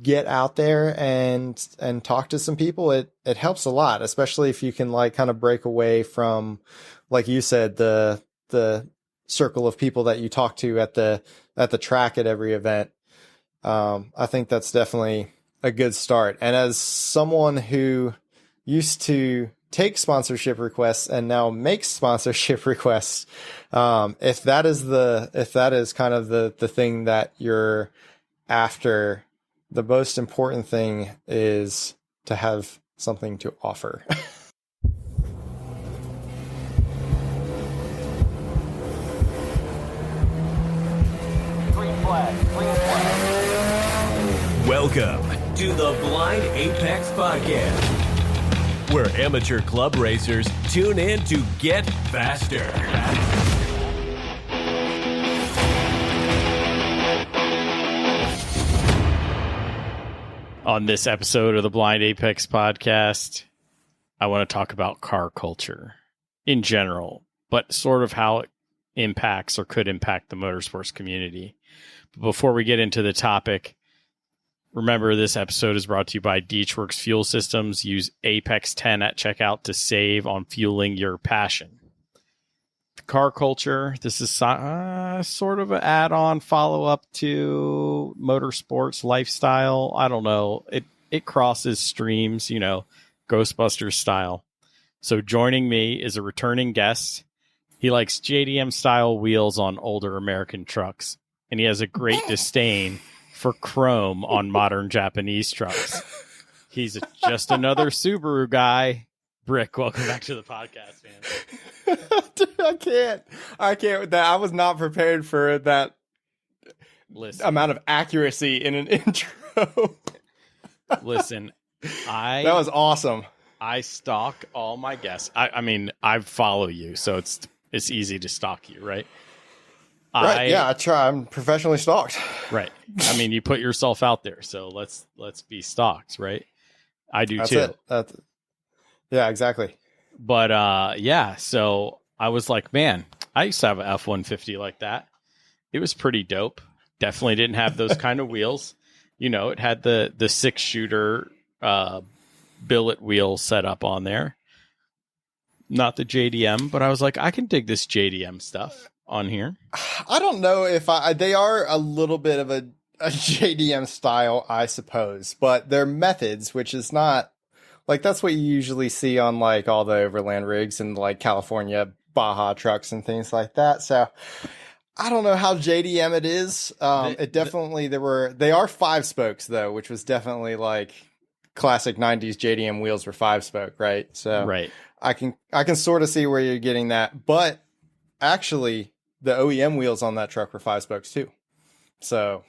get out there and talk to some people, it helps a lot, especially if you can like kind of break away from, like you said, the circle of people that you talk to at the track at every event. I think that's definitely a good start. And as someone who used to take sponsorship requests and now makes sponsorship requests, if that is kind of the thing that you're after, the most important thing is to have something to offer. Green flag. Welcome to the Blind Apex Podcast, where amateur club racers tune in to get faster. On this episode of the Blind Apex Podcast, I want to talk about car culture in general, but sort of how it impacts or could impact the motorsports community. But before we get into the topic, remember this episode is brought to you by Deechworks Fuel Systems. Use Apex 10 at checkout to save on fueling your passion. The car culture, this is sort of an add-on follow-up to motorsports lifestyle. I don't know. It crosses streams, Ghostbusters style. So joining me is a returning guest. He likes JDM-style wheels on older American trucks, and he has a great disdain for chrome on modern Japanese trucks. He's just another Subaru guy. Bryc, welcome back to the podcast, man. Dude, I can't with that. I was not prepared for that amount of accuracy in an intro. Listen, that was awesome. I stalk all my guests. I mean, I follow you, so it's easy to stalk you, right? Right, I try. I'm professionally stalked. Right. I mean, you put yourself out there, so let's be stalked, right? I do too. Yeah, exactly. But so I was like, man, I used to have an F-150 like that. It was pretty dope. Definitely didn't have those kind of wheels. It had the 6-shooter billet wheel set up on there. Not the JDM, but I was like, I can dig this JDM stuff on here. I don't know if they are a little bit of a JDM style, I suppose, but their methods, which is not like, that's what you usually see on like all the overland rigs and like California Baja trucks and things like that. So I don't know how JDM it is. It definitely, they are 5-spokes though, which was definitely like classic 90s JDM wheels were 5-spoke, right? So right. I can sort of see where you're getting that, but actually the OEM wheels on that truck were 5-spokes too. So,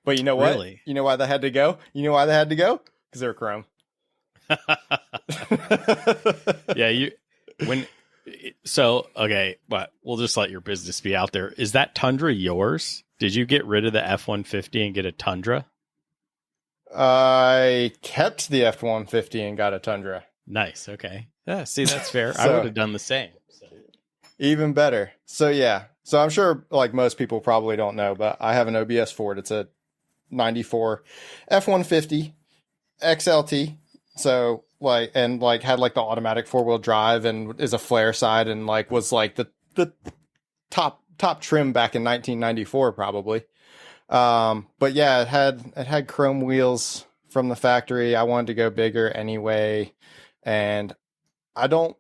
but you know what? Really? You know why they had to go? Because they were chrome. Yeah, okay, but we'll just let your business be out there. Is that Tundra yours? Did you get rid of the F-150 and get a Tundra? I kept the F-150 and got a Tundra. Nice. Okay. Yeah. See, that's fair. I would have done the same. So. Even better. So yeah. So I'm sure like most people probably don't know, but I have an OBS Ford. It's a 94 F-150 XLT. So had like the automatic 4-wheel drive and is a flare side and like was like the top trim back in 1994 probably. But yeah, it had chrome wheels from the factory. I wanted to go bigger anyway, and I don't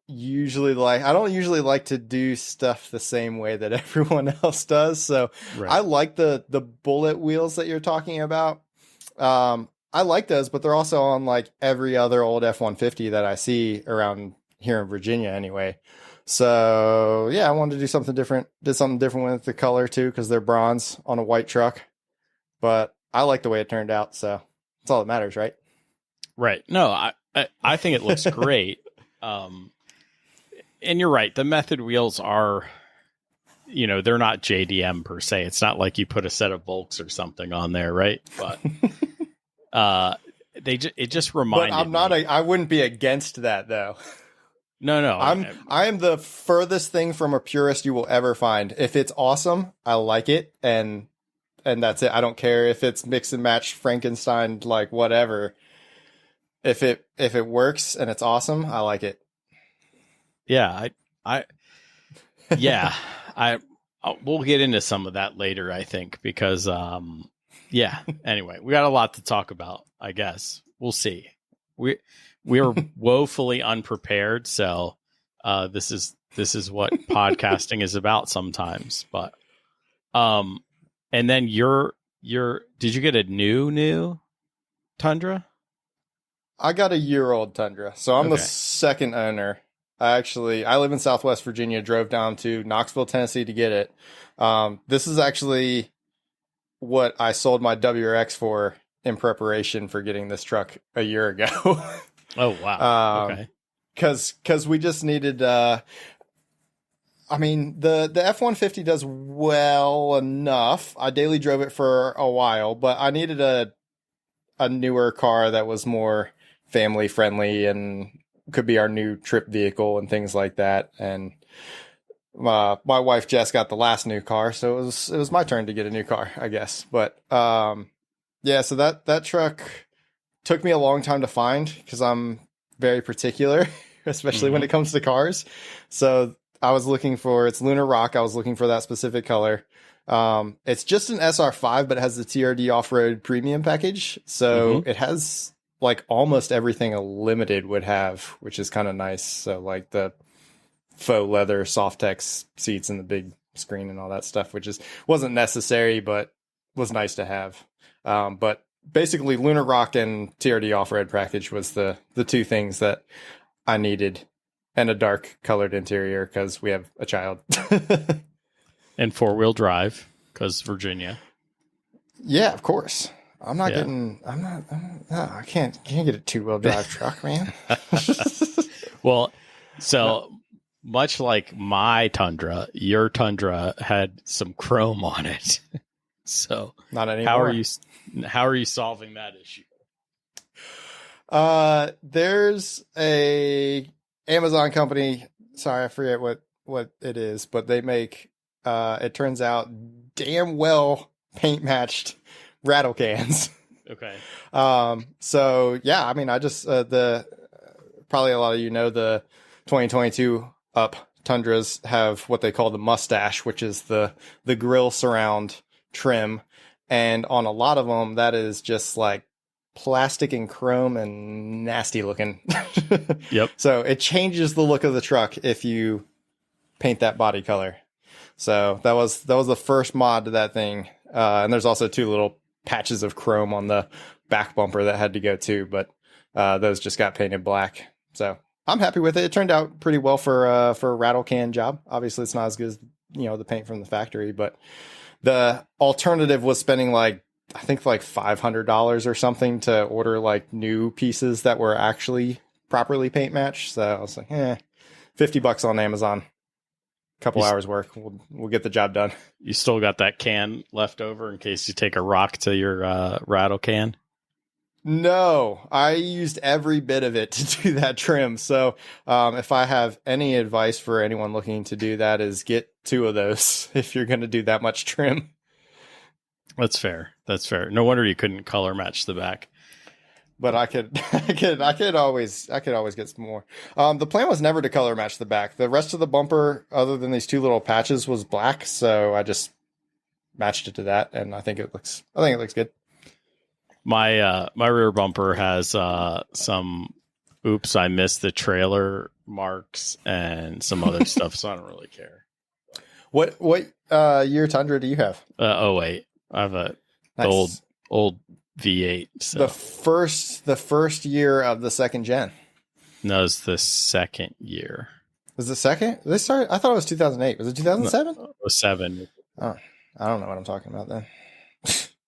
usually like to do stuff the same way that everyone else does. So right. I like the bullet wheels that you're talking about. I like those, but they're also on like every other old F-150 that I see around here in Virginia anyway. So yeah, I wanted to do something different. Did something different with the color too, because they're bronze on a white truck. But I like the way it turned out, so that's all that matters, right? Right. No, I think it looks great. And you're right. The method wheels are, they're not JDM per se. It's not like you put a set of Volks or something on there, right? But it just reminded me. But I'm not. I wouldn't be against that though. No. I am the furthest thing from a purist you will ever find. If it's awesome, I like it, and and that's it. I don't care if it's mix and match Frankenstein, like whatever. If it works and it's awesome, I like it. Yeah, yeah, we'll get into some of that later, I think, because yeah. Anyway, we got a lot to talk about. I guess we'll see. We are woefully unprepared, so this is what podcasting is about sometimes. But and then did you get a new Tundra? I got a year-old Tundra, so I'm the second owner. I live in Southwest Virginia, drove down to Knoxville, Tennessee to get it. This is actually what I sold my WRX for in preparation for getting this truck a year ago. Oh, wow. Okay. Cause we just needed, the F-150 does well enough. I daily drove it for a while, but I needed a newer car that was more family friendly and could be our new trip vehicle and things like that. And my wife Jess got the last new car, so it was my turn to get a new car, I guess. But yeah, so that truck took me a long time to find because I'm very particular, especially when it comes to cars. So I was looking for, it's Lunar Rock. I was looking for that specific color. It's just an SR5, but it has the TRD off-road premium package. So it has like almost everything a limited would have, which is kind of nice. So like the faux leather Softex seats and the big screen and all that stuff, which wasn't necessary, but was nice to have. But basically Lunar Rock and TRD off-road package was the two things that I needed, and a dark colored interior because we have a child. And 4-wheel drive because Virginia. Yeah, of course. I can't get a 2-wheel drive truck, man. Well, so much like my Tundra, your Tundra had some chrome on it. So not anymore. How are you solving that issue? There's a Amazon company. Sorry, I forget what it is, but they make, it turns out damn well paint matched rattle cans. Okay. So yeah, I just, probably a lot of the 2022 up Tundras have what they call the mustache, which is the grill surround trim. And on a lot of them, that is just like plastic and chrome and nasty looking. Yep. So it changes the look of the truck if you paint that body color. So that was the first mod to that thing. And there's also 2 little patches of chrome on the back bumper that had to go too, but those just got painted black. So I'm happy with it. It turned out pretty well for a rattle can job. Obviously it's not as good as, the paint from the factory, but the alternative was spending I think $500 or something to order like new pieces that were actually properly paint matched. So I was like, $50 on Amazon. Couple hours work, we'll get the job done. You still got that can left over in case you take a rock to your rattle can? No, I used every bit of it to do that trim. So if I have any advice for anyone looking to do that, is get 2 of those if you're going to do that much trim. That's fair. No wonder you couldn't color match the back. But I could always get some more. The plan was never to color match the back. The rest of the bumper, other than these 2 little patches, was black. So I just matched it to that, and I think it looks good. My rear bumper has some oops, I missed the trailer marks and some other stuff, so I don't really care. What year Tundra do you have? 08. I have Nice. old V8. So. The first year of the second gen. No, it's the second year. Was it second? They started. I thought it was 2008. Was it 2007? No, it was 7. Oh, I don't know what I'm talking about then.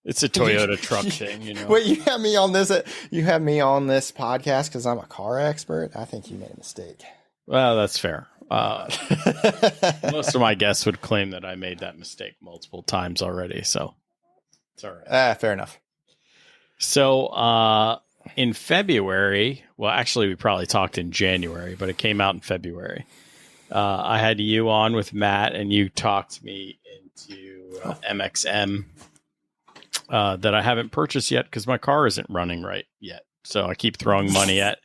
It's a Toyota truck thing, Wait, you have me on this. You have me on this podcast because I'm a car expert. I think you made a mistake. Well, that's fair. Most of my guests would claim that I made that mistake multiple times already, so it's all right. Fair enough. So in February, well, actually, we probably talked in January, but it came out in February. I had you on with Matt, and you talked me into MXM that I haven't purchased yet because my car isn't running right yet. So I keep throwing money at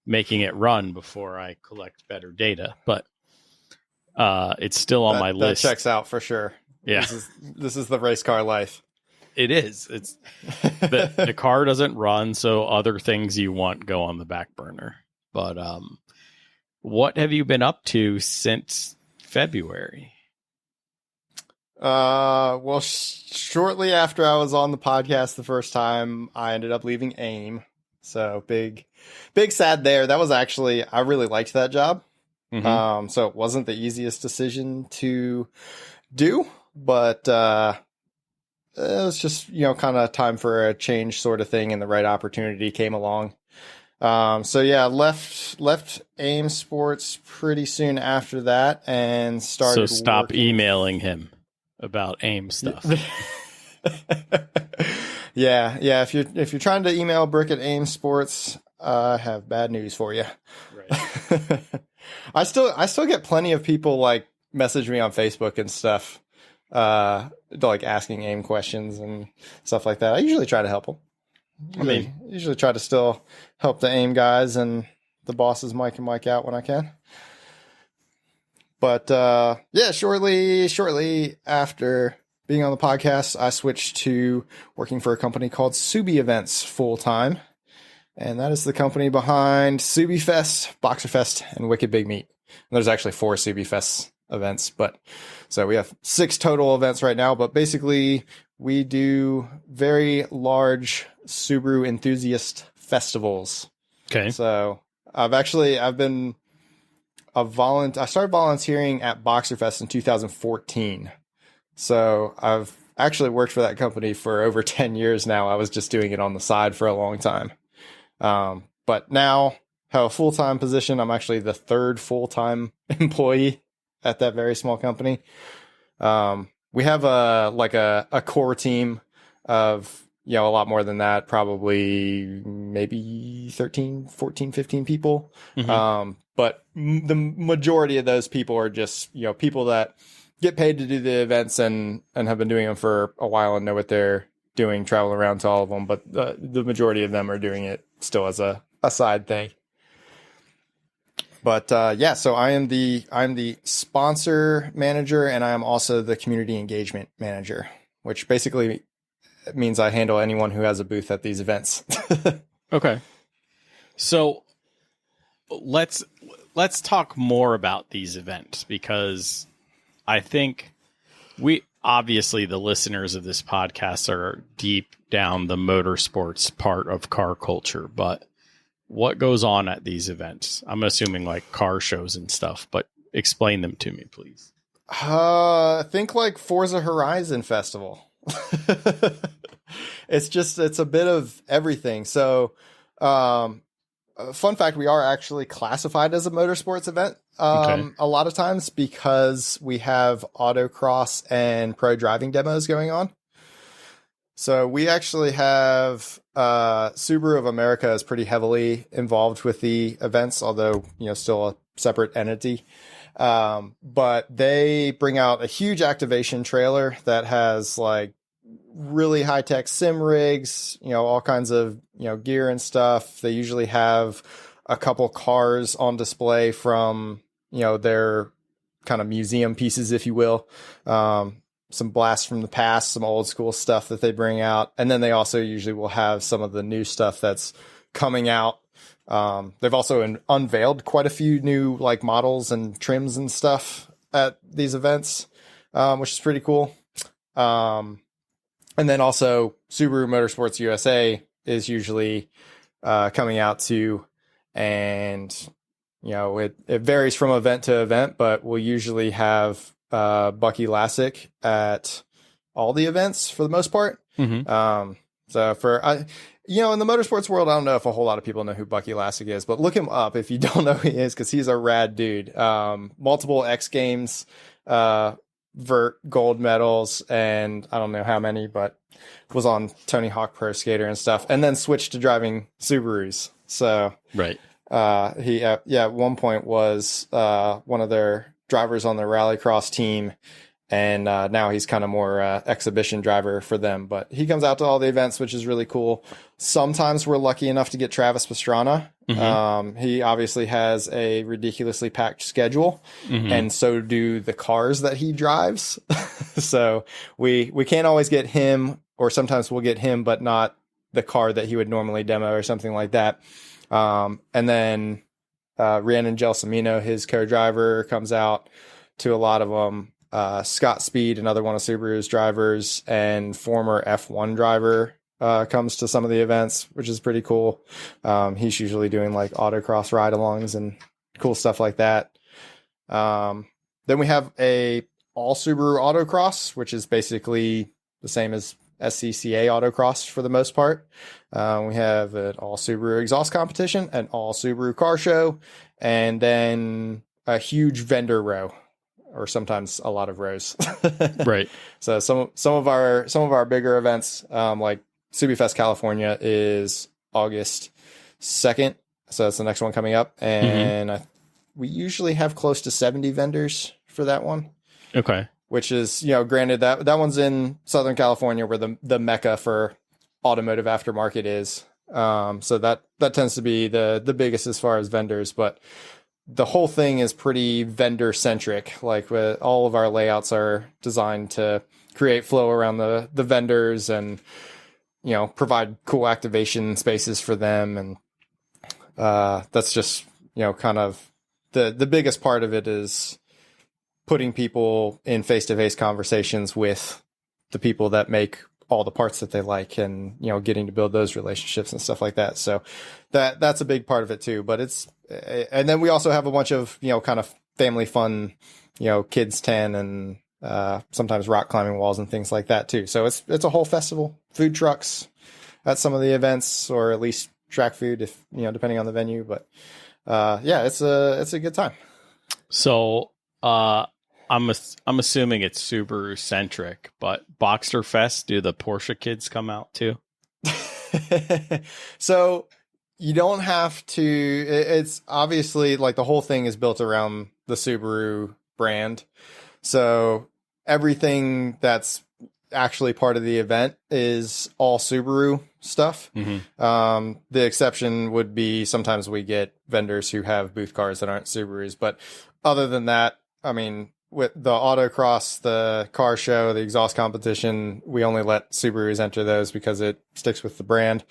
making it run before I collect better data. But it's still on my list. That checks out for sure. Yeah, this is the race car life. it is. It's the car doesn't run, so other things you want go on the back burner. But what have you been up to since February? Well, shortly after I was on the podcast the first time, I ended up leaving AIM. So big sad there. That was actually, I really liked that job. Mm-hmm. So it wasn't the easiest decision to do, but it was just, kind of time for a change sort of thing, and the right opportunity came along. So yeah, left AIM Sports pretty soon after that and started. So stop emailing him about AIM stuff. Yeah. If you're trying to email Bryc at AIM Sports, I have bad news for you. Right. I still get plenty of people like message me on Facebook and stuff, like asking AIM questions and stuff like that. I usually try to help them. Usually try to still help the AIM guys and the bosses, Mike and Mike, out when I can. But yeah, shortly after being on the podcast, I switched to working for a company called Subi Events full time. And that is the company behind Subi Fest, Boxer Fest, and Wicked Big Meat. And there's actually 4 Subi Fest events, but so we have 6 total events right now. But basically, we do very large Subaru enthusiast festivals. Okay. So I started volunteering at Boxer Fest in 2014. So I've actually worked for that company for over 10 years now. I was just doing it on the side for a long time. But now have a full-time position. I'm actually the 3rd full-time employee at that very small company. We have a core team of, a lot more than that, probably maybe 13, 14, 15 people. Mm-hmm. But the majority of those people are just, people that get paid to do the events and have been doing them for a while and know what they're doing, travel around to all of them. But the majority of them are doing it still as a side thing. But yeah, so I'm the sponsor manager, and I am also the community engagement manager, which basically means I handle anyone who has a booth at these events. Okay. So let's talk more about these events, because I think obviously the listeners of this podcast are deep down the motorsports part of car culture, but what goes on at these events? I'm assuming like car shows and stuff, but explain them to me, please. I think like Forza Horizon Festival. It's a bit of everything. So, fun fact, we are actually classified as a motorsports event a lot of times because we have autocross and pro driving demos going on. So we actually have Subaru of America is pretty heavily involved with the events, although still a separate entity. But they bring out a huge activation trailer that has like really high tech sim rigs, all kinds of gear and stuff. They usually have a couple cars on display from their kind of museum pieces, if you will. Some blasts from the past, some old school stuff that they bring out. And then they also usually will have some of the new stuff that's coming out. They've also unveiled quite a few new like models and trims and stuff at these events, which is pretty cool. And then also Subaru Motorsports USA is usually coming out too. And, it varies from event to event, but we'll usually have Bucky Lassick at all the events for the most part. Mm-hmm. So in the motorsports world, I don't know if a whole lot of people know who Bucky Lassick is, but look him up if you don't know who he is, because he's a rad dude. Multiple X Games, vert gold medals, and I don't know how many, but was on Tony Hawk Pro Skater and stuff, and then switched to driving Subarus. So right. He at one point was one of their drivers on the rallycross team, And now he's kind of more exhibition driver for them. But he comes out to all the events, which is really cool. Sometimes we're lucky enough to get Travis Pastrana. He obviously has a ridiculously packed schedule, and so do the cars that he drives. So we can't always get him, or sometimes we'll get him, but not the car that he would normally demo or something like that. And then Rhiannon Gelsomino, his co-driver, comes out to a lot of them. Scott Speed, another one of Subaru's drivers and former F1 driver, comes to some of the events, which is pretty cool. He's usually doing like autocross ride-alongs and cool stuff like that. Then we have a all Subaru autocross, which is basically the same as SCCA autocross for the most part. We have an all Subaru exhaust competition, an all Subaru car show, and then a huge vendor row, or sometimes a lot of rows. Right. So some of our bigger events, like SubiFest California, is August 2nd. So that's the next one coming up. And we usually have close to 70 vendors for that one. Okay. Which is, granted that one's in Southern California, where the mecca for automotive aftermarket is. So that tends to be the biggest as far as vendors, but the whole thing is pretty vendor centric. Like, all of our layouts are designed to create flow around the vendors and, provide cool activation spaces for them. And, that's just, kind of the biggest part of it is putting people in face-to-face conversations with the people that make all the parts that they like, and, getting to build those relationships and stuff like that. So that's a big part of it too. But and then we also have a bunch of, kind of family fun, kids 10 and, sometimes rock climbing walls and things like that too. So it's a whole festival, food trucks at some of the events, or at least track food, if, depending on the venue. But, yeah, it's a good time. So, I'm assuming it's Subaru centric, but Boxster Fest, do the Porsche kids come out too? So you don't have to. It's obviously like the whole thing is built around the Subaru brand. So everything that's actually part of the event is all Subaru stuff. The exception would be sometimes we get vendors who have booth cars that aren't Subarus. But other than that, I mean, with the autocross, the car show, the exhaust competition, we only let Subarus enter those because it sticks with the brand.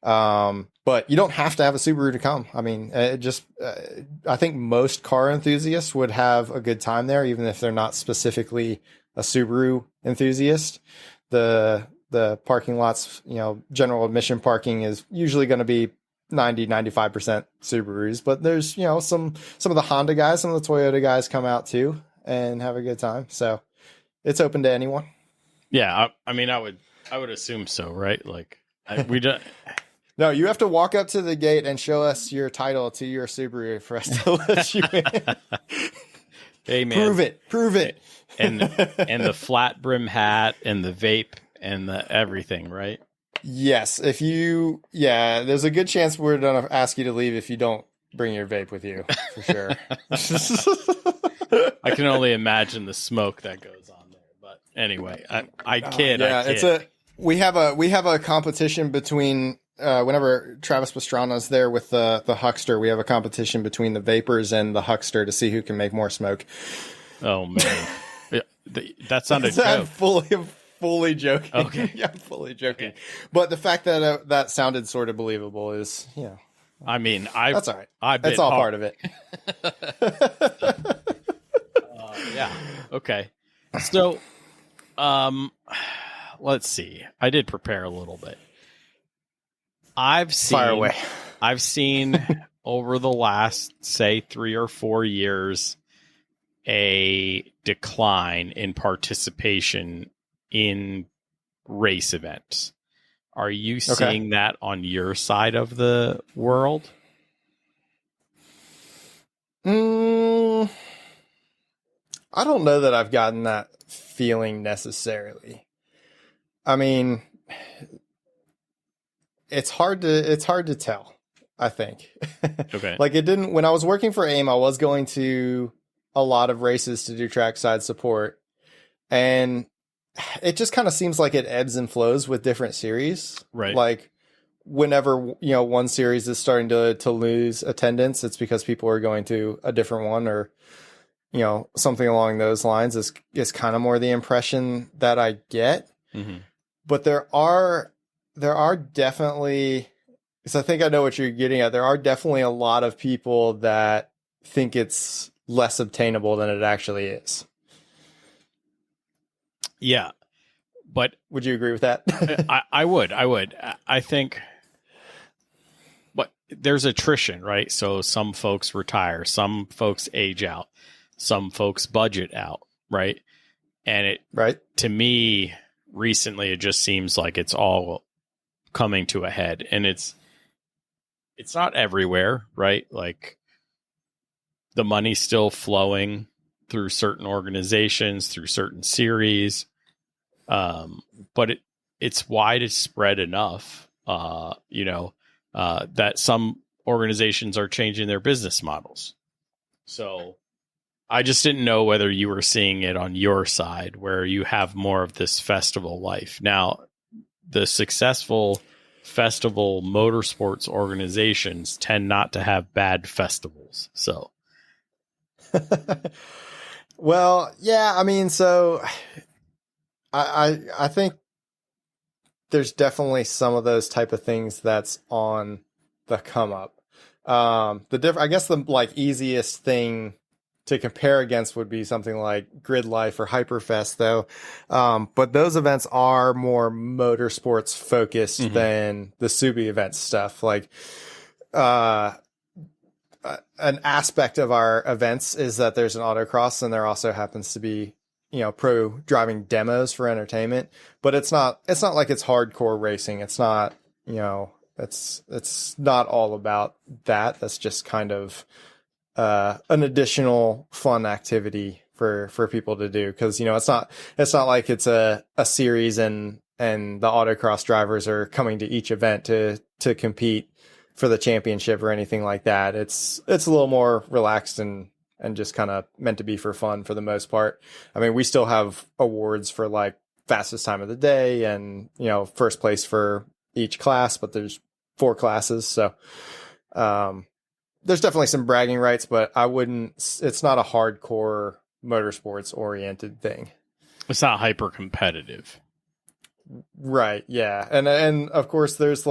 But you don't have to have a Subaru to come. I mean, I think most car enthusiasts would have a good time there, even if they're not specifically a Subaru enthusiast. The parking lots, general admission parking is usually going to be 95% Subarus, but there's, some of the Honda guys, some of the Toyota guys come out too and have a good time. So it's open to anyone. Yeah. I mean, I would assume so, right? Like we don't. No, you have to walk up to the gate and show us your title to your Subaru for us to let you in. Hey, man. Prove it. And the flat brim hat and the vape and the everything, right? Yes. There's a good chance we're going to ask you to leave if you don't bring your vape with you, for sure. I can only imagine the smoke that goes on there. But anyway, I kid. Yeah, I kid. We have a competition between whenever Travis Pastrana's there with the Huckster, we have a competition between the Vapors and the Huckster to see who can make more smoke. Oh man, that sounded I'm fully joking. Okay, yeah, I'm fully joking. But the fact that that sounded sort of believable is, I mean, that's all right. That's all part of it. Yeah. Okay. So, let's see. I did prepare a little bit. Fire away. I've seen over the last, say, 3 or 4 years, a decline in participation in race events. Are you seeing that on your side of the world? I don't know that I've gotten that feeling necessarily. I mean, it's hard to tell, I think. Okay. Like, it didn't, when I was working for AIM, I was going to a lot of races to do trackside support. And it just kind of seems like it ebbs and flows with different series. Right. Like whenever, one series is starting to lose attendance, it's because people are going to a different one, or, something along those lines is kind of more the impression that I get. Mm-hmm. But there are definitely, because I think I know what you're getting at. There are definitely a lot of people that think it's less obtainable than it actually is. Yeah. But would you agree with that? I would. I think, but there's attrition, right? So some folks retire, some folks age out, some folks budget out, right? And right. To me, recently, it just seems like it's all coming to a head, and it's not everywhere, right? Like the money's still flowing through certain organizations, through certain series. But it's widespread enough, that some organizations are changing their business models. So I just didn't know whether you were seeing it on your side where you have more of this festival life. Now, the successful festival motorsports organizations tend not to have bad festivals. So, well, yeah, I mean, so I think there's definitely some of those type of things that's on the come up. I guess the easiest thing to compare against would be something like Grid Life or Hyperfest, though. But those events are more motorsports focused than the Subi event stuff. Like, an aspect of our events is that there's an autocross, and there also happens to be, pro driving demos for entertainment, but it's not like it's hardcore racing. It's not, it's not all about that. That's just kind of, an additional fun activity for people to do. Cause it's not like it's a series and the autocross drivers are coming to each event to compete for the championship or anything like that. It's a little more relaxed and just kind of meant to be for fun for the most part. I mean, we still have awards for like fastest time of the day and, first place for each class, but there's 4 classes. So, there's definitely some bragging rights, but it's not a hardcore motorsports oriented thing. It's not hyper competitive. Right. Yeah. And of course there's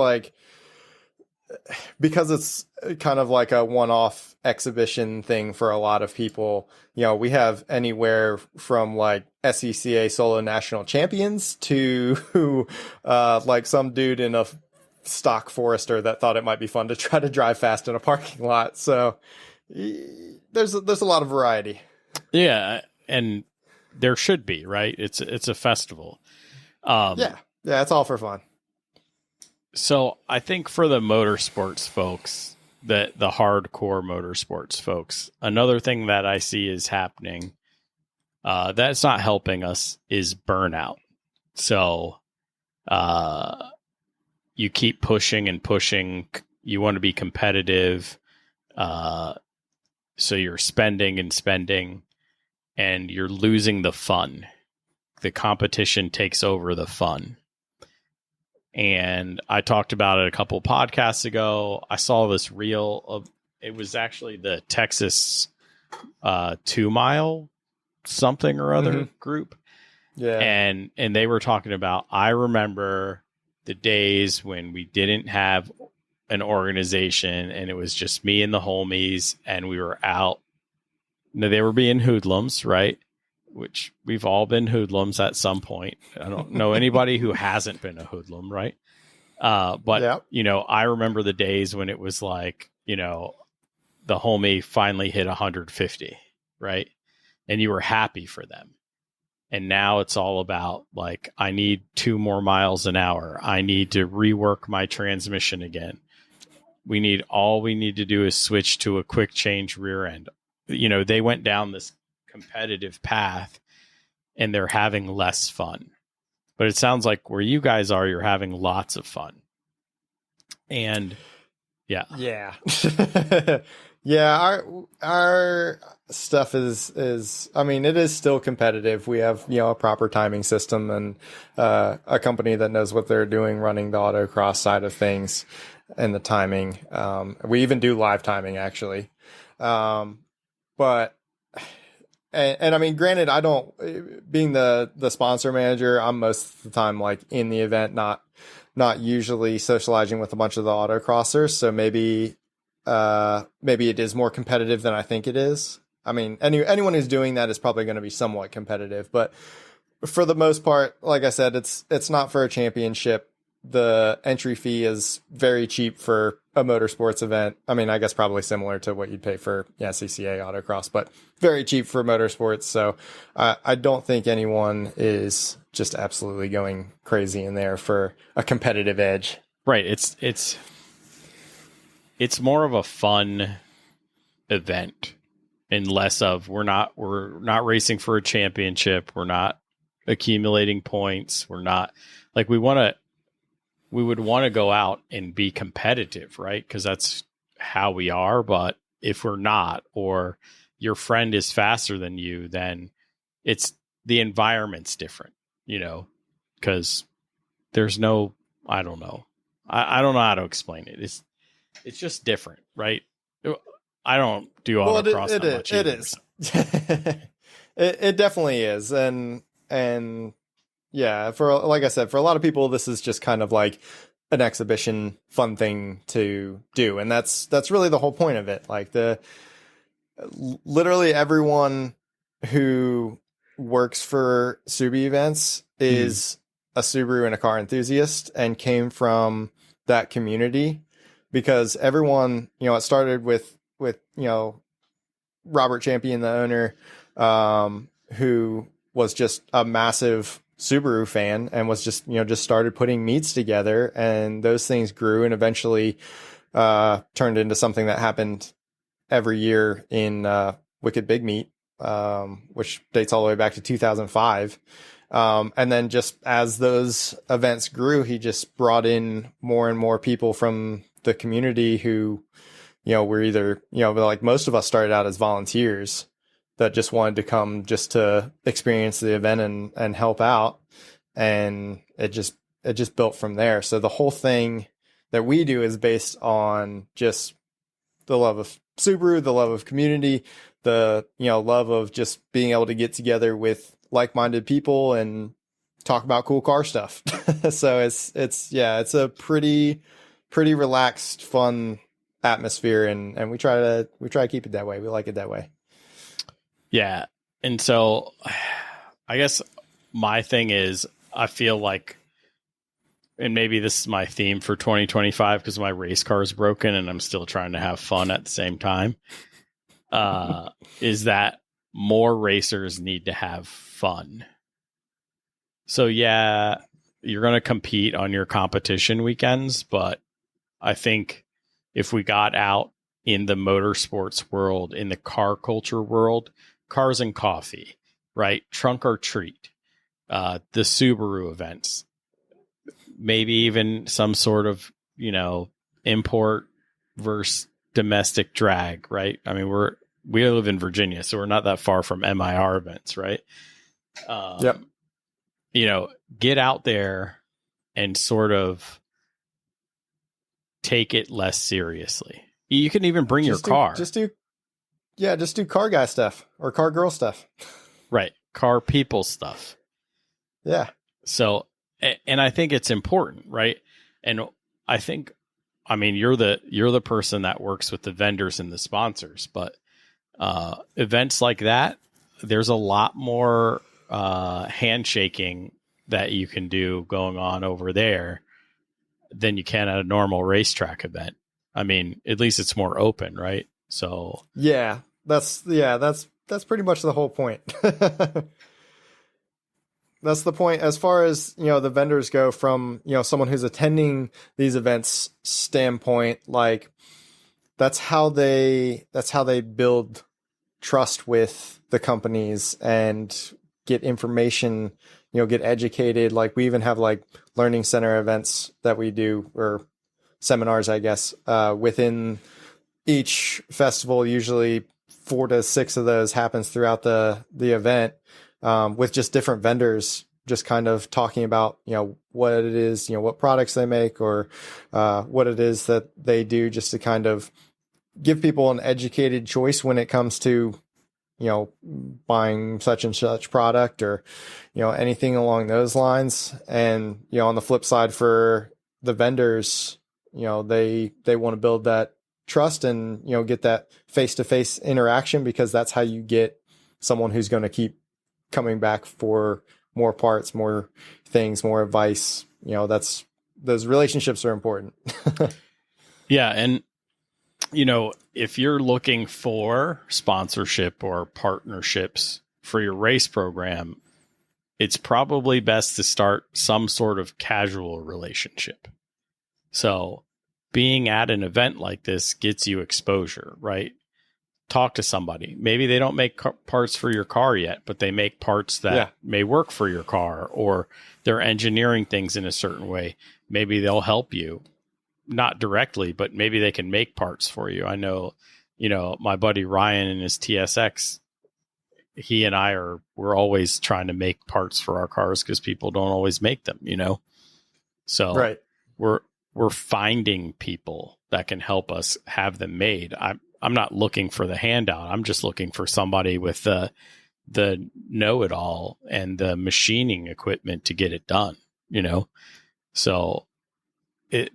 because it's kind of like a one-off exhibition thing for a lot of people, we have anywhere from SECA solo national champions to some dude in a stock Forester that thought it might be fun to try to drive fast in a parking lot. So there's a lot of variety. Yeah, and there should be, right? It's a festival. Yeah, it's all for fun. So I think for the motorsports folks, the hardcore motorsports folks, another thing that I see is happening that's not helping us is burnout. So you keep pushing and pushing. You want to be competitive. So you're spending and spending, and you're losing the fun. The competition takes over the fun. And I talked about it a couple podcasts ago. I saw this reel of, it was actually the Texas 2 mile something or other group. Yeah. And they were talking about, I remember the days when we didn't have an organization and it was just me and the homies and we were out. Now, they were being hoodlums, right? Which we've all been hoodlums at some point. I don't know anybody who hasn't been a hoodlum, right? But, I remember the days when it was like, the homie finally hit 150, right? And you were happy for them. And now it's all about I need 2 more miles an hour. I need to rework my transmission again. All we need to do is switch to a quick change rear end. They went down this competitive path and they're having less fun. But it sounds like where you guys are, you're having lots of fun. And Yeah. Yeah. Yeah, our stuff is I mean, it is still competitive. We have, a proper timing system and a company that knows what they're doing running the autocross side of things and the timing. We even do live timing actually. But and I mean, granted, I don't, being the sponsor manager, I'm most of the time like in the event, not usually socializing with a bunch of the autocrossers. So maybe it is more competitive than I think it is. I mean, anyone who's doing that is probably going to be somewhat competitive, but for the most part, like I said, it's not for a championship. The entry fee is very cheap for a motorsports event. I mean, I guess probably similar to what you'd pay for CCA autocross, but very cheap for motorsports. So I don't think anyone is just absolutely going crazy in there for a competitive edge. Right. It's more of a fun event and less of we're not racing for a championship. We're not accumulating points. We're not like we would want to go out and be competitive, right? Because that's how we are. But if we're not, or your friend is faster than you, then it's the environment's different, because there's no, I don't know. I don't know how to explain it. It's just different, right? I don't do autocross that much either. It is. It definitely is. And yeah, like I said, for a lot of people, this is just kind of like an exhibition fun thing to do. And that's really the whole point of it. Like literally everyone who works for Subi events is a Subaru and a car enthusiast and came from that community, because everyone, it started with Robert Champion, the owner, who was just a massive Subaru fan and was just started putting meets together, and those things grew and eventually turned into something that happened every year in Wicked Big Meet, which dates all the way back to 2005. And then just as those events grew, he just brought in more and more people from the community who, were either, like most of us started out as volunteers that just wanted to come just to experience the event and help out. And it just built from there. So the whole thing that we do is based on just the love of Subaru, the love of community, the, love of just being able to get together with like-minded people and talk about cool car stuff. So it's a pretty relaxed, fun atmosphere. And we try to keep it that way. We like it that way. Yeah. And so I guess my thing is, I feel like, and maybe this is my theme for 2025 because my race car is broken and I'm still trying to have fun at the same time, is that more racers need to have fun. So yeah, you're going to compete on your competition weekends, but I think if we got out in the motorsports world, in the car culture world, cars and coffee, right? Trunk or treat, the Subaru events, maybe even some sort of, import versus domestic drag, right? I mean, we live in Virginia, so we're not that far from MIR events, right? Yep. Get out there and sort of take it less seriously. You can even bring your car. Just do car guy stuff or car girl stuff. Right. Car people stuff. Yeah. So, and I think it's important, right? And I think, you're the person that works with the vendors and the sponsors, but events like that, there's a lot more handshaking that you can do going on over there than you can at a normal racetrack event. At least it's more open, right? So yeah, that's pretty much the whole point. That's the point as far as, the vendors go from, someone who's attending these events standpoint, like that's how they build trust with the companies and get information, get educated. Like we even have like learning center events that we do, or seminars, I guess, within each festival. Usually 4 to 6 of those happens throughout the event, with just different vendors, just kind of talking about, what it is, what products they make, or what it is that they do, just to kind of give people an educated choice when it comes to, buying such and such product, or, anything along those lines. And, on the flip side, for the vendors, they want to build that trust and, get that face-to-face interaction, because that's how you get someone who's going to keep coming back for more parts, more things, more advice. Those relationships are important. Yeah. And, if you're looking for sponsorship or partnerships for your race program, it's probably best to start some sort of casual relationship. So being at an event like this gets you exposure, right? Talk to somebody. Maybe they don't make parts for your car yet, but they make parts that may work for your car, or they're engineering things in a certain way. Maybe they'll help you. Not directly, but maybe they can make parts for you. I know, my buddy Ryan and his TSX, he and we're always trying to make parts for our cars, because people don't always make them, So right. We're finding people that can help us have them made. I'm not looking for the handout. I'm just looking for somebody with the know-it-all and the machining equipment to get it done, So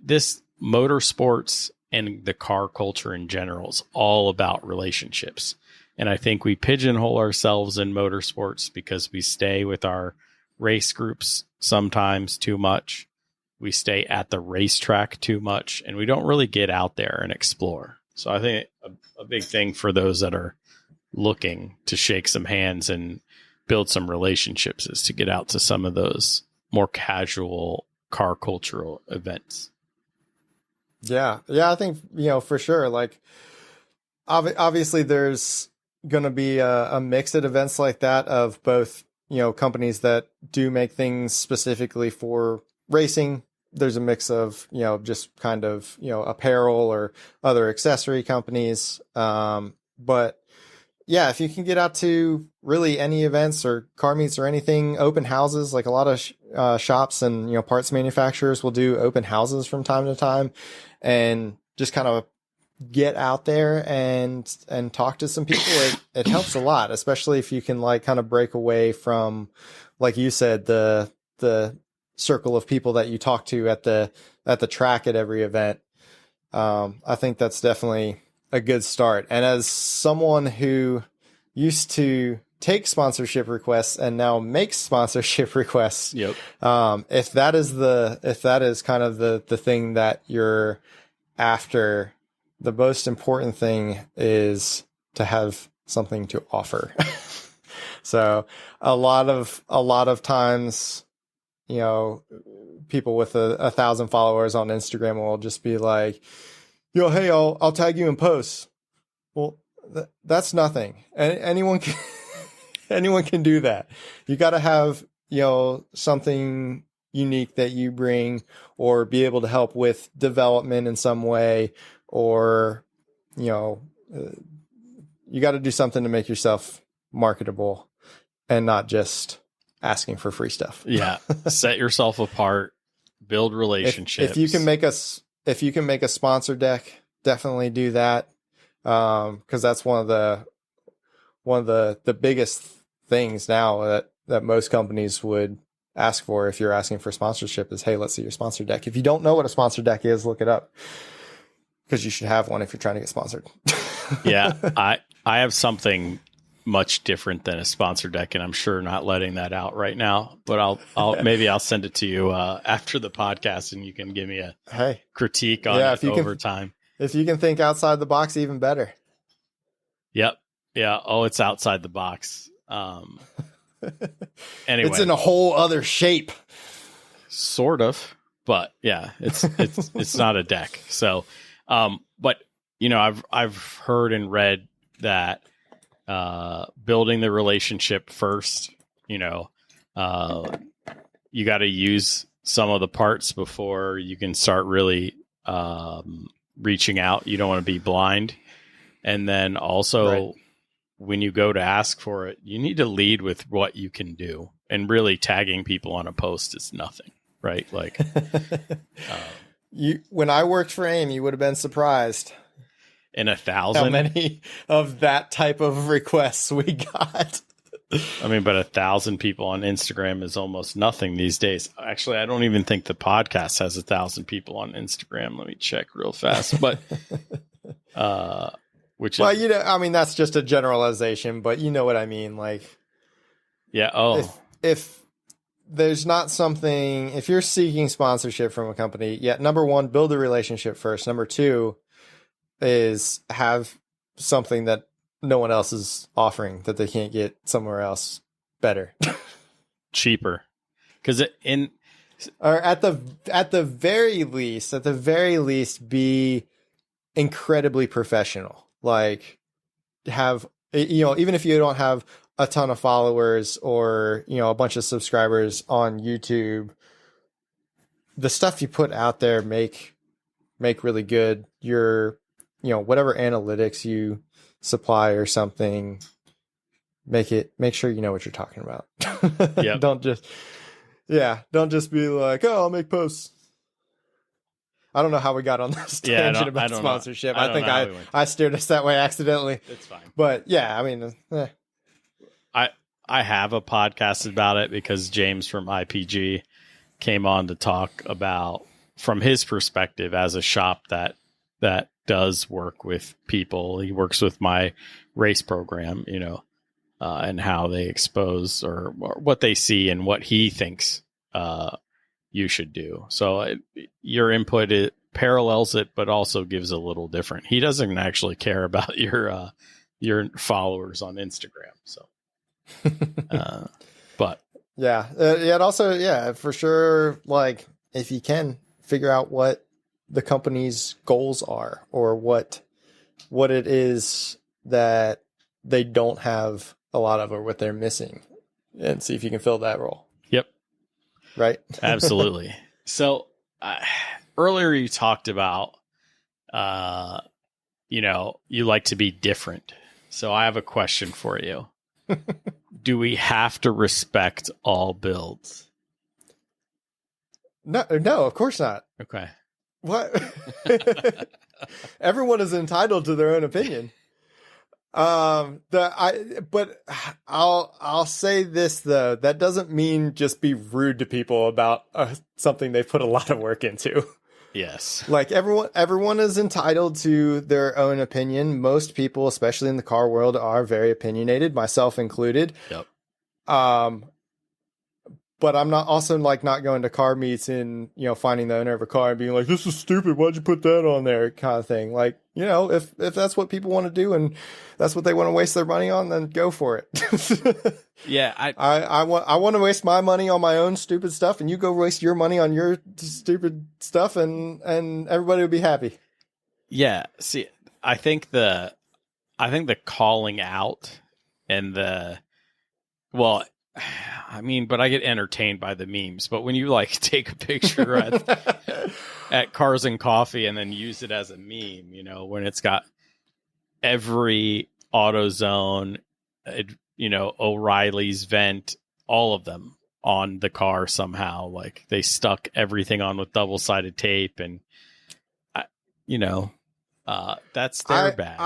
this motorsports and the car culture in general is all about relationships. And I think we pigeonhole ourselves in motorsports because we stay with our race groups sometimes too much. We stay at the racetrack too much, and we don't really get out there and explore. So I think a big thing for those that are looking to shake some hands and build some relationships is to get out to some of those more casual car cultural events. Yeah. I think, for sure. Like, obviously there's going to be a mix at events like that of both, companies that do make things specifically for racing. There's a mix of, just kind of, apparel or other accessory companies. But yeah, if you can get out to really any events or car meets or anything, open houses, like a lot of shops and, parts manufacturers will do open houses from time to time, and just kind of get out there and talk to some people. It helps a lot, especially if you can like kind of break away from, like you said, the circle of people that you talk to at the track at every event. I think that's definitely a good start. And as someone who used to take sponsorship requests and now makes sponsorship requests, Yep. If that is kind of the thing that you're after, the most important thing is to have something to offer. So a lot of times, people with 1,000 followers on Instagram will just be like, hey, I'll tag you in posts. Well, that's nothing. Anyone can do that. You got to have, something unique that you bring, or be able to help with development in some way, or, you got to do something to make yourself marketable and not just asking for free stuff. Yeah. Set yourself apart, build relationships. If you can make a sponsor deck, definitely do that. Cause that's one of the biggest things now that most companies would ask for if you're asking for sponsorship is, hey, let's see your sponsor deck. If you don't know what a sponsor deck is, look it up, because you should have one if you're trying to get sponsored. Yeah. I have something much different than a sponsor deck, and I'm sure not letting that out right now, but I'll send it to you after the podcast, and you can give me a critique on it over time. If you can think outside the box, even better. Yep. Yeah. Oh, it's outside the box. Anyway, it's in a whole other shape. Sort of, but yeah, it's not a deck. So, but I've heard and read that building the relationship first, you got to use some of the parts before you can start really reaching out. You don't want to be blind. And then also when you go to ask for it, you need to lead with what you can do, and really tagging people on a post is nothing, right? Like, when I worked for AIM, you would have been surprised in 1,000, how many of that type of requests we got. I mean, but 1,000 people on Instagram is almost nothing these days. Actually, I don't even think the podcast has 1,000 people on Instagram. Let me check real fast. But, well, you know, I mean, that's just a generalization, but you know what I mean? Like, yeah. Oh, if there's not something, if you're seeking sponsorship from a company, number one, build a relationship first. Number two is have something that no one else is offering that they can't get somewhere else better, cheaper. Because or at the very least, be incredibly professional. Like, have, you know, even if you don't have a ton of followers or, you know, a bunch of subscribers on YouTube, the stuff you put out there make really good. Your, you know, whatever analytics you supply or something, make sure you know what you're talking about. Yep. Don't just be like, oh, I'll make posts. I don't know how we got on this tangent about sponsorship. I think I steered us that way accidentally. It's fine. But yeah, I mean, I have a podcast about it because James from IPG came on to talk about, from his perspective as a shop that does work with people. He works with my race program, you know, and how they expose or what they see and what he thinks you should do. So your input, it parallels it, but also gives a little different. He doesn't actually care about your followers on Instagram. So, but yeah, it also, for sure. Like, if you can figure out what the company's goals are, or what it is that they don't have a lot of, or what they're missing, and see if you can fill that role. Yep. Right. Absolutely. So earlier you talked about, you know, you like to be different. So I have a question for you. Do we have to respect all builds? No, of course not. Okay. What? Everyone is entitled to their own opinion. But I'll say this though, that doesn't mean just be rude to people about something they put a lot of work into. Yes. Like, everyone is entitled to their own opinion. Most people, especially in the car world, are very opinionated, myself included. Yep. But I'm not going to car meets and, you know, finding the owner of a car and being like, this is stupid, why'd you put that on there, kind of thing. Like, you know, if that's what people want to do and that's what they want to waste their money on, then go for it. Yeah. I want to waste my money on my own stupid stuff, and you go waste your money on your stupid stuff, and everybody will be happy. Yeah. See, I think the calling out and I mean, but I get entertained by the memes. But when you like take a picture at Cars and Coffee and then use it as a meme, you know, when it's got every AutoZone, you know, O'Reilly's vent, all of them on the car somehow, like they stuck everything on with double-sided tape, and you know, that's their bad.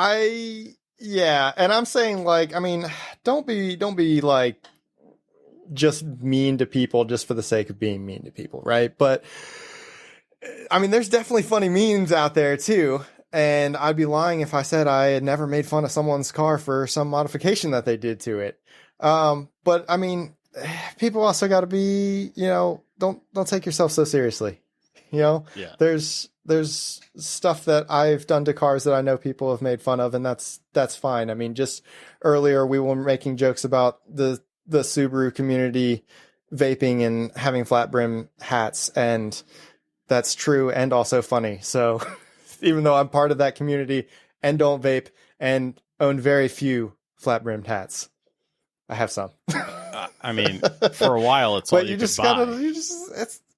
And I'm saying, like, I mean, don't be like just mean to people just for the sake of being mean to people, right? But I mean, there's definitely funny memes out there too, and I'd be lying if I said I had never made fun of someone's car for some modification that they did to it. But I mean, people also got to be, you know, don't take yourself so seriously. You know, yeah. There's stuff that I've done to cars that I know people have made fun of, and that's fine. I mean, just earlier we were making jokes about the Subaru community vaping and having flat brim hats, and that's true and also funny. So even though I'm part of that community and don't vape and own very few flat brimmed hats, I have some. I mean, for a while, it's all you just buy.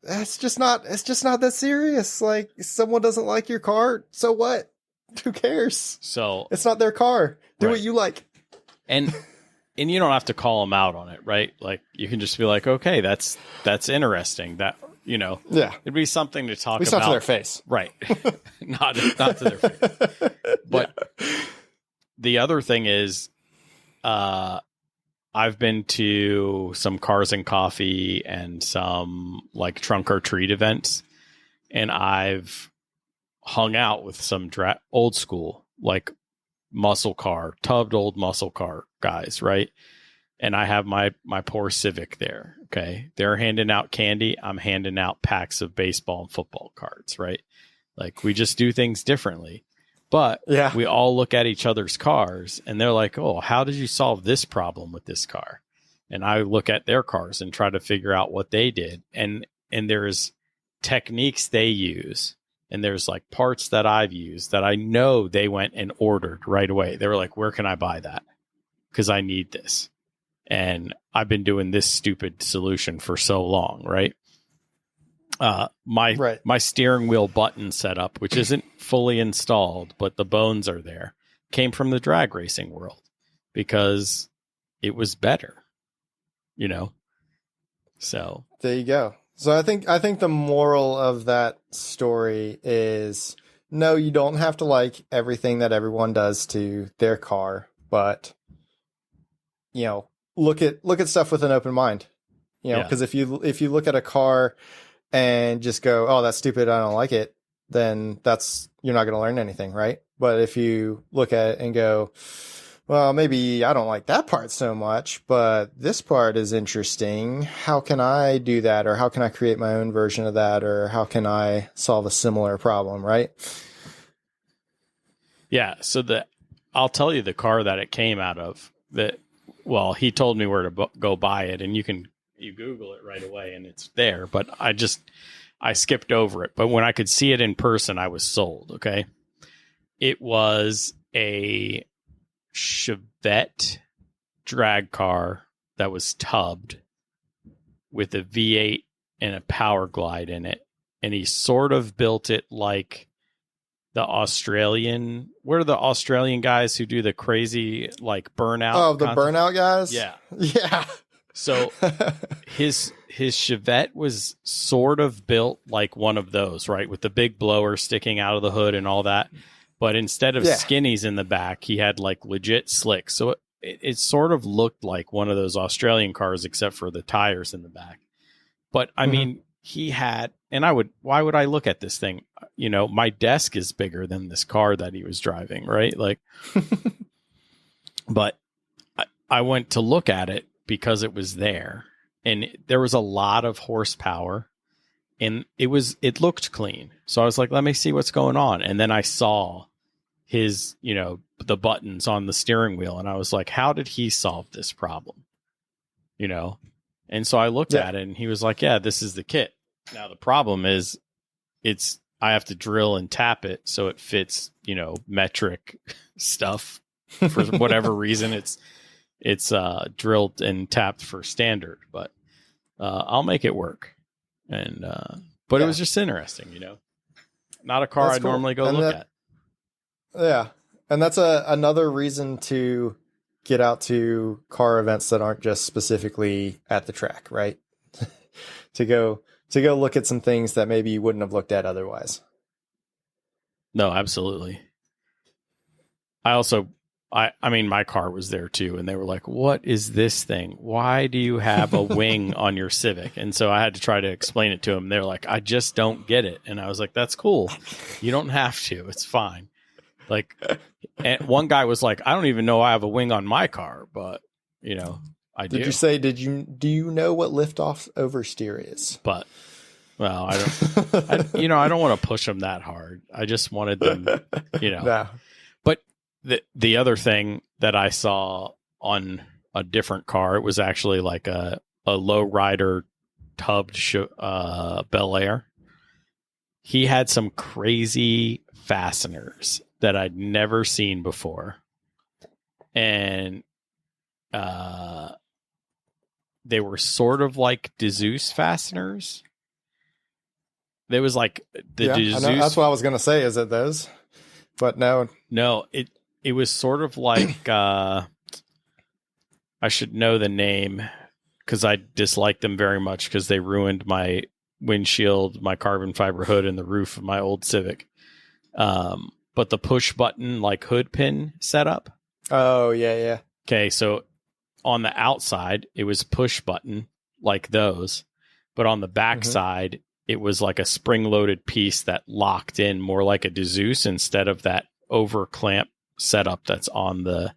it's just not that serious. Like, if someone doesn't like your car, so what? Who cares? So It's not their car. Do Right. what you like. and you don't have to call them out on it, right? Like you can just be like, okay, that's interesting. That Yeah. it'd be something to talk At least about. not to their face. Right. not to their face. But the other thing is, I've been to some Cars and Coffee and some like Trunk or Treat events, and I've hung out with some old school, like tubbed old muscle car guys, right? And I have my poor Civic there. Okay. They're handing out candy. I'm handing out packs of baseball and football cards, right? Like we just do things differently. But Yeah. we all look at each other's cars and they're like, oh, how did you solve this problem with this car? And I look at their cars and try to figure out what they did. And there's techniques they use. And there's like parts that I've used that I know they went and ordered right away. They were like, where can I buy that? Because I need this. And I've been doing this stupid solution for so long, right? My steering wheel button setup, which isn't fully installed, but the bones are there, came from the drag racing world because it was better, So There you go. So I think the moral of that story is no, you don't have to like everything that everyone does to their car, but look at stuff with an open mind. Because if you look at a car and just go, oh, that's stupid, I don't like it, then you're not going to learn anything, right? But if you look at it and go, well, maybe I don't like that part so much, but this part is interesting. How can I do that? Or how can I create my own version of that? Or how can I solve a similar problem, right? Yeah. So I'll tell you the car that it came out of. He told me where to go buy it, and you Google it right away and it's there, but I skipped over it. But when I could see it in person, I was sold. Okay. It was a Chevette drag car that was tubbed with a V8 and a Power Glide in it. And he sort of built it like what are the Australian guys who do the crazy like burnout? Oh, the burnout guys? Yeah. Yeah. So his Chevette was sort of built like one of those, right? With the big blower sticking out of the hood and all that. But instead of skinnies in the back, he had like legit slicks. So it sort of looked like one of those Australian cars, except for the tires in the back. But I mean, he had, and why would I look at this thing? My desk is bigger than this car that he was driving, right? Like, but I went to look at it because it was there, and there was a lot of horsepower, and it looked clean. So I was like, let me see what's going on. And then I saw his, the buttons on the steering wheel, and I was like, how did he solve this problem? And so I looked at it, and he was like, yeah, this is the kit. Now the problem is I have to drill and tap it so it fits, metric stuff for whatever reason. It's drilled and tapped for standard, but I'll make it work. And but it was just interesting, not a car I'd normally go look at. Yeah, and that's another reason to get out to car events that aren't just specifically at the track, right? to go look at some things that maybe you wouldn't have looked at otherwise. No, absolutely. I mean, my car was there too, and they were like, what is this thing? Why do you have a wing on your Civic? And so I had to try to explain it to them. They're like, I just don't get it. And I was like, that's cool. You don't have to. It's fine. Like, and one guy was like, I don't even know I have a wing on my car, but, I do. Did you say, do you know what liftoff oversteer is? But, well, I don't want to push them that hard. I just wanted them, No. But the other thing that I saw on a different car, it was actually like a low rider tubbed Bel Air. He had some crazy fasteners that I'd never seen before. And they were sort of like DeZeus fasteners, There was like the Yeah, I Zeus. know. That's what I was going to say. Is it those? But no. No, it was sort of like I should know the name because I disliked them very much because they ruined my windshield, my carbon fiber hood, and the roof of my old Civic. But the push button like hood pin setup. Oh yeah. Okay, so on the outside it was push button like those, but on the back side it was like a spring loaded piece that locked in more like a Zeus instead of that over clamp setup that's on the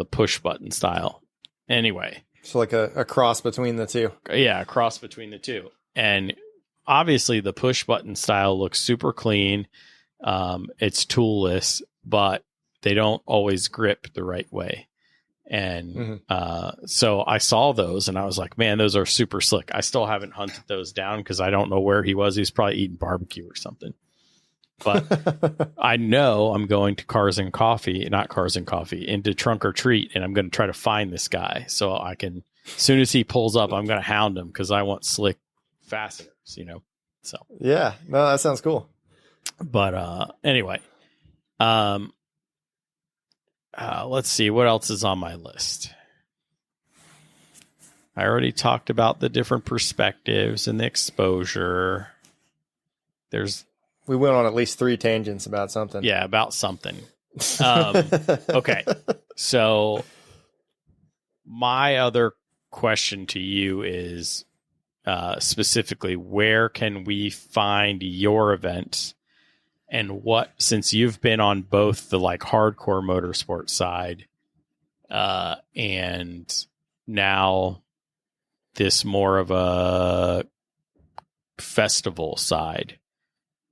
push button style. Anyway, so like a cross between the two. Yeah, a cross between the two. And obviously the push button style looks super clean. It's toolless, but they don't always grip the right way. And so I saw those and I was like, man, those are super slick. I still haven't hunted those down because I don't know where he was. He's probably eating barbecue or something. But I know I'm going to into Trunk or Treat, and I'm going to try to find this guy so I can, as soon as he pulls up, I'm going to hound him because I want slick fasteners, So yeah, no, that sounds cool. But anyway, let's see what else is on my list. I already talked about the different perspectives and the exposure. We went on at least 3 tangents about something. Yeah, about something. Okay. So my other question to you is specifically, where can we find your events? And since you've been on both the like hardcore motorsport side and now this more of a festival side,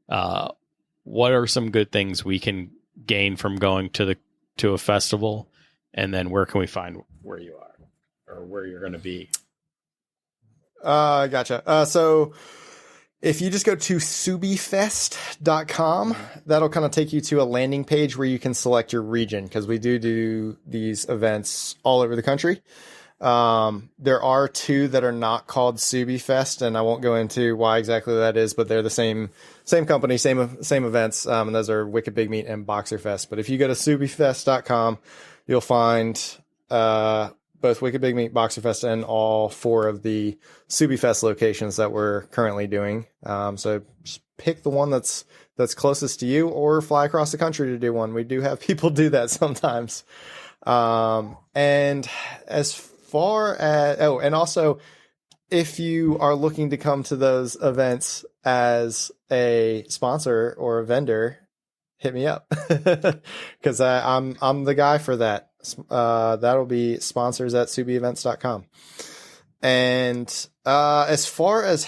what are some good things we can gain from going to a festival? And then where can we find where you are or where you're going to be? Gotcha. So if you just go to subifest.com, that'll kind of take you to a landing page where you can select your region, because we do these events all over the country. There are 2 that are not called Subifest, and I won't go into why exactly that is, but they're the same company, same events. And those are Wicked Big Meat and Boxerfest. But if you go to subifest.com, you'll find, both Wicked Big Meat, Boxerfest, and all 4 of the Subifest locations that we're currently doing. So just pick the one that's closest to you, or fly across the country to do one. We do have people do that sometimes. And as far as, and also if you are looking to come to those events as a sponsor or a vendor, hit me up because I'm the guy for that. That'll be sponsors@subievents.com. And as far as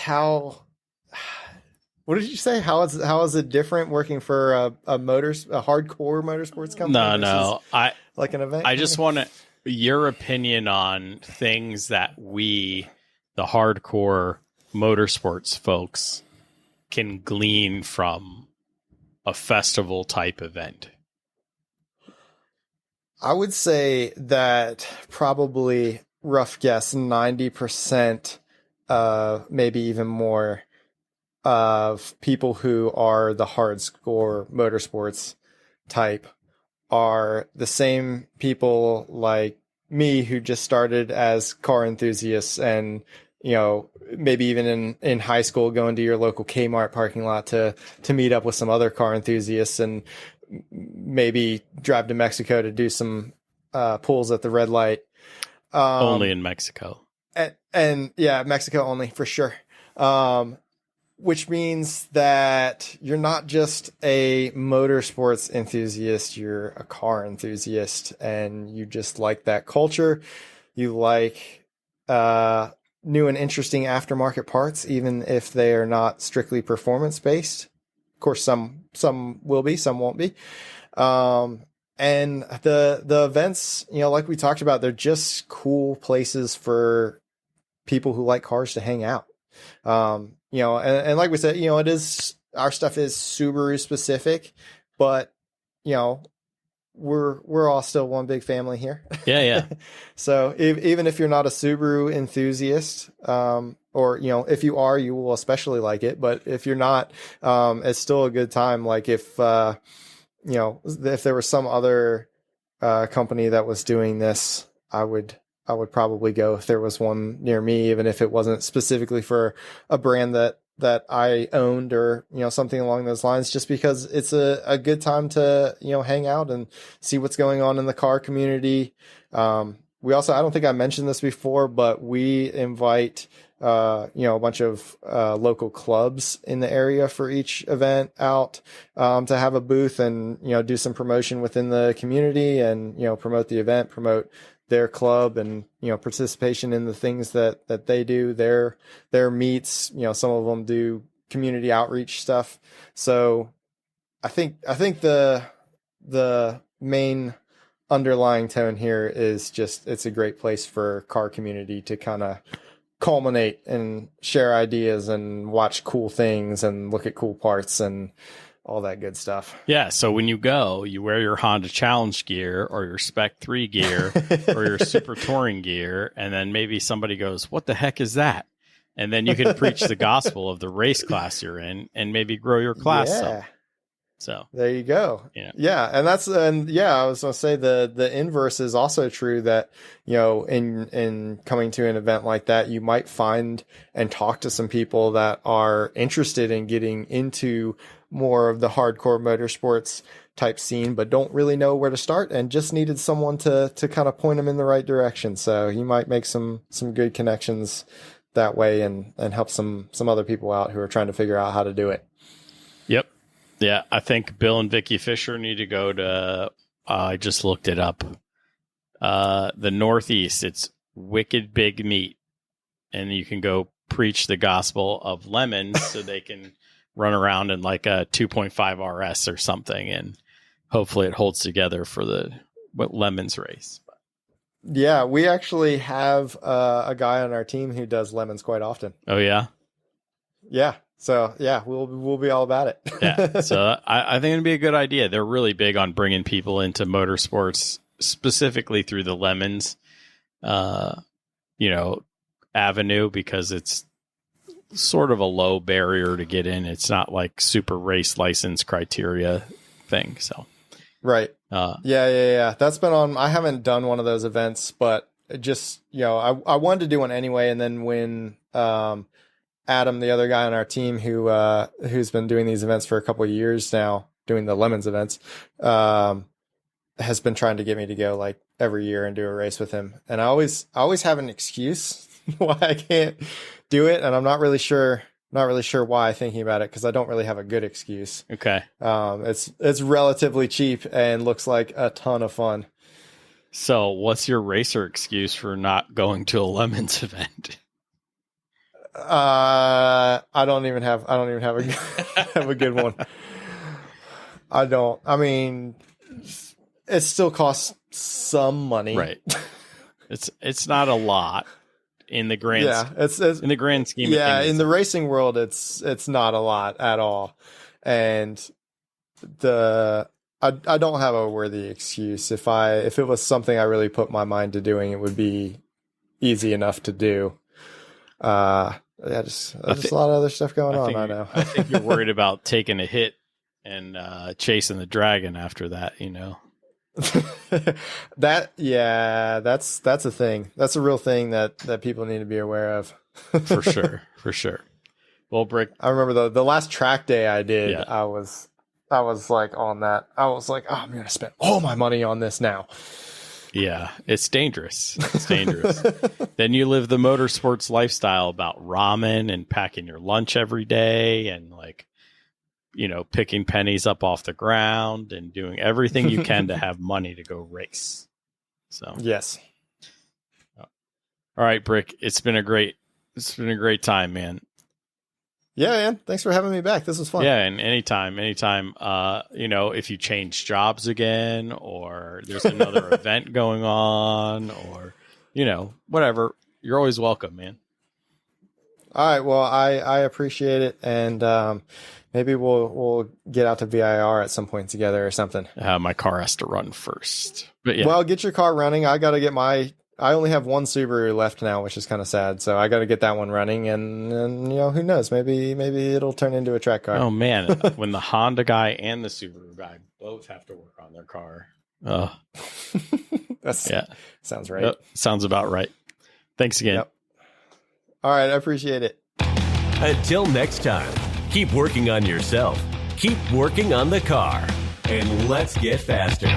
what did you say? How is it different working for a hardcore motorsports company? No, like an event. I just want your opinion on things that we, the hardcore motorsports folks, can glean from a festival type event. I would say that probably, rough guess, 90%, maybe even more, of people who are the hardcore motorsports type are the same people like me who just started as car enthusiasts, and maybe even in high school going to your local Kmart parking lot to meet up with some other car enthusiasts, and maybe drive to Mexico to do some pulls at the red light. Only in Mexico. And yeah, Mexico only for sure. Which means that you're not just a motorsports enthusiast, you're a car enthusiast, and you just like that culture. You like new and interesting aftermarket parts, even if they are not strictly performance based. Of course, some will be, some won't be. And the events, like we talked about, they're just cool places for people who like cars to hang out. And like we said, it is, our stuff is Subaru specific, but we're all still one big family here. Yeah. So even if you're not a Subaru enthusiast, or or, if you are, you will especially like it. But if you're not, it's still a good time. Like if there was some other company that was doing this, I would probably go if there was one near me, even if it wasn't specifically for a brand that I owned or, something along those lines, just because it's a good time to, hang out and see what's going on in the car community. We also, I don't think I mentioned this before, but we invite, a bunch of local clubs in the area for each event out to have a booth and, do some promotion within the community and, promote the event, promote their club and, participation in the things that they do, their meets, some of them do community outreach stuff. So I think the main underlying tone here is just, it's a great place for car community to kind of culminate and share ideas and watch cool things and look at cool parts and all that good stuff. Yeah. So when you go, you wear your Honda Challenge gear or your Spec 3 gear or your Super Touring gear. And then maybe somebody goes, what the heck is that? And then you can preach the gospel of the race class you're in and maybe grow your class up. So there you go. Yeah. And I was going to say the inverse is also true, that, in coming to an event like that, you might find and talk to some people that are interested in getting into more of the hardcore motorsports type scene, but don't really know where to start and just needed someone to kind of point them in the right direction. So you might make some good connections that way and help some other people out who are trying to figure out how to do it. Yep. Yeah, I think Bill and Vicky Fisher need to go to, I just looked it up, the Northeast. It's Wicked Big Meat. And you can go preach the gospel of lemons so they can run around in like a 2.5 RS or something. And hopefully it holds together for the lemons race. Yeah, we actually have a guy on our team who does lemons quite often. Oh, yeah? Yeah. So yeah, we'll be all about it. Yeah. So I think it'd be a good idea. They're really big on bringing people into motorsports, specifically through the lemons, avenue, because it's sort of a low barrier to get in. It's not like super race license criteria thing. So, right. Yeah. That's been on. I haven't done one of those events, but just, I wanted to do one anyway. And then when, Adam, the other guy on our team who's been doing these events for a couple of years now, doing the lemons events, has been trying to get me to go like every year and do a race with him. And I always have an excuse why I can't do it. And I'm not really sure why, thinking about it, because I don't really have a good excuse. Okay. It's relatively cheap and looks like a ton of fun. So what's your racer excuse for not going to a lemons event? I don't even have a good one. I don't. I mean, it still costs some money, right? It's not a lot in the grand. Yeah, it's in the grand scheme. Yeah, of things. In the racing world, it's not a lot at all, and I don't have a worthy excuse. If it was something I really put my mind to doing, it would be easy enough to do. There's a lot of other stuff going on. I know. I think you're worried about taking a hit and chasing the dragon after that. That's a thing. That's a real thing that people need to be aware of. For sure. Well, Bryc, I remember the last track day I did. Yeah. I was like on that. I was like, oh, I'm gonna spend all my money on this now. Yeah, it's dangerous. Then you live the motorsports lifestyle about ramen and packing your lunch every day and picking pennies up off the ground and doing everything you can to have money to go race. So yes. All right, Bryc, it's been a great time, man. Yeah, man. Thanks for having me back. This was fun. Yeah, and anytime, if you change jobs again or there's another event going on or, whatever, you're always welcome, man. All right. Well, I appreciate it. And maybe we'll get out to VIR at some point together or something. My car has to run first. But yeah. Well, get your car running. I got to get my I only have one Subaru left now, which is kind of sad. So I got to get that one running, and who knows? Maybe it'll turn into a track car. Oh man, when the Honda guy and the Subaru guy both have to work on their car. Oh, sounds right. Yep, sounds about right. Thanks again. Yep. All right, I appreciate it. Until next time, keep working on yourself, keep working on the car, and let's get faster.